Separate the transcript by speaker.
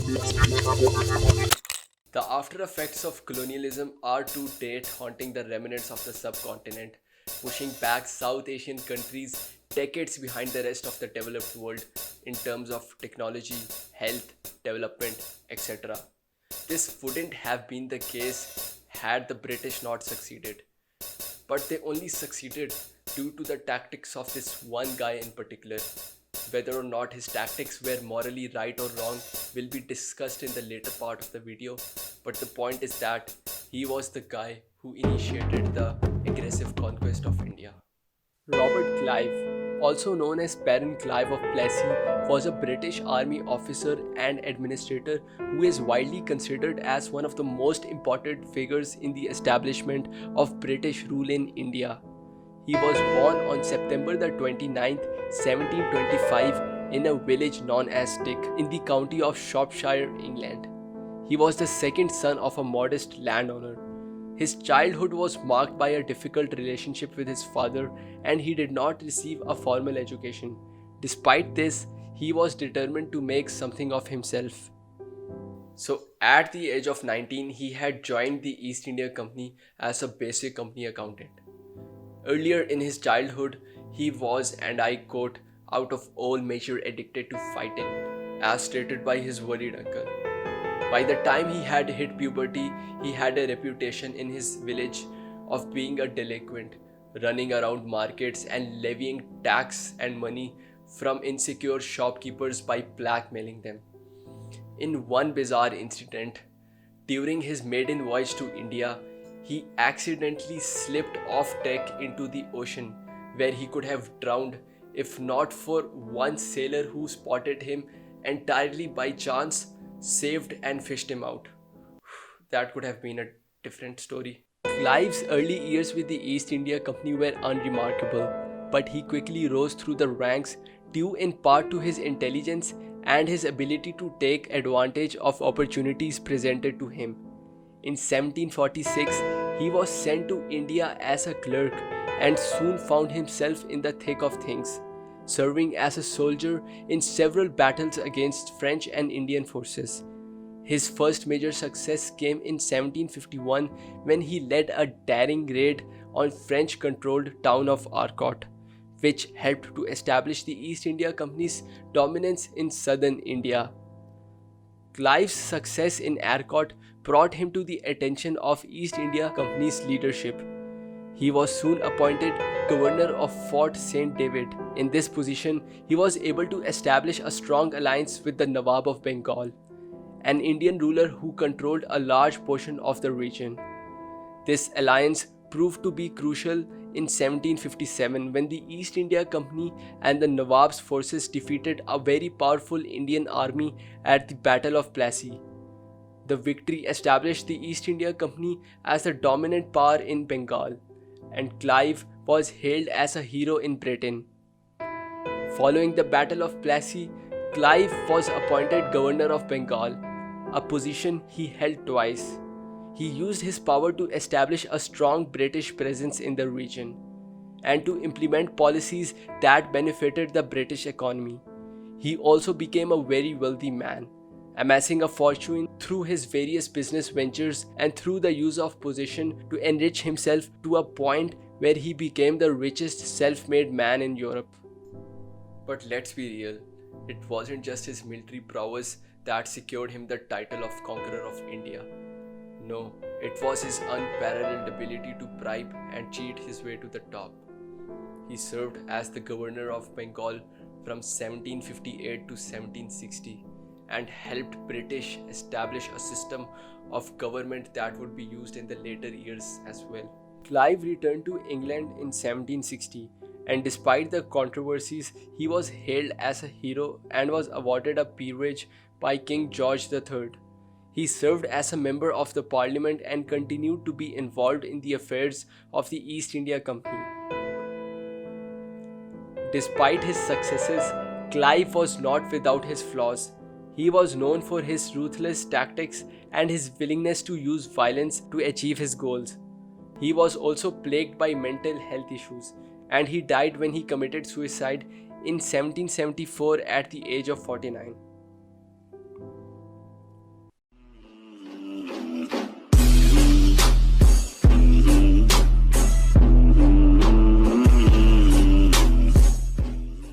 Speaker 1: The after effects of colonialism are to date haunting the remnants of the subcontinent, pushing back South Asian countries decades behind the rest of the developed world in terms of technology, health, development, etc. This wouldn't have been the case had the British not succeeded, but they only succeeded due to the tactics of this one guy in particular. Whether or not his tactics were morally right or wrong will be discussed in the later part of the video, but the point is that he was the guy who initiated the aggressive conquest of India. Robert Clive, also known as Baron Clive of Plassey, was a British army officer and administrator who is widely considered as one of the most important figures in the establishment of British rule in India. He was born on September the 29th, 1725 in a village known as Dick in the county of Shropshire, England. He was the second son of a modest landowner. His childhood was marked by a difficult relationship with his father and he did not receive a formal education. Despite this, he was determined to make something of himself. So at the age of 19, he had joined the East India Company as a basic company accountant. Earlier in his childhood, he was, and I quote, out of all measure addicted to fighting, as stated by his worried uncle. By the time he had hit puberty, he had a reputation in his village of being a delinquent, running around markets and levying tax and money from insecure shopkeepers by blackmailing them. In one bizarre incident, during his maiden voyage to India, he accidentally slipped off deck into the ocean where he could have drowned if not for one sailor who spotted him entirely by chance, saved and fished him out. That could have been a different story. Clive's early years with the East India Company were unremarkable, but he quickly rose through the ranks due in part to his intelligence and his ability to take advantage of opportunities presented to him. In 1746, he was sent to India as a clerk and soon found himself in the thick of things, serving as a soldier in several battles against French and Indian forces. His first major success came in 1751 when he led a daring raid on French-controlled town of Arcot, which helped to establish the East India Company's dominance in southern India. Clive's success in Arcot brought him to the attention of East India Company's leadership. He was soon appointed governor of Fort St. David. In this position, he was able to establish a strong alliance with the Nawab of Bengal, an Indian ruler who controlled a large portion of the region. This alliance proved to be crucial in 1757 when the East India Company and the Nawab's forces defeated a very powerful Indian army at the Battle of Plassey. The victory established the East India Company as the dominant power in Bengal, and Clive was hailed as a hero in Britain. Following the Battle of Plassey, Clive was appointed governor of Bengal, a position he held twice. He used his power to establish a strong British presence in the region and to implement policies that benefited the British economy. He also became a very wealthy man, amassing a fortune through his various business ventures and through the use of position to enrich himself to a point where he became the richest self-made man in Europe. But let's be real, it wasn't just his military prowess that secured him the title of Conqueror of India. No, it was his unparalleled ability to bribe and cheat his way to the top. He served as the governor of Bengal from 1758 to 1760 and helped British establish a system of government that would be used in the later years as well. Clive returned to England in 1760, and despite the controversies, he was hailed as a hero and was awarded a peerage by King George III. He served as a member of the parliament and continued to be involved in the affairs of the East India Company. Despite his successes, Clive was not without his flaws. He was known for his ruthless tactics and his willingness to use violence to achieve his goals. He was also plagued by mental health issues, and he died when he committed suicide in 1774 at the age of 49.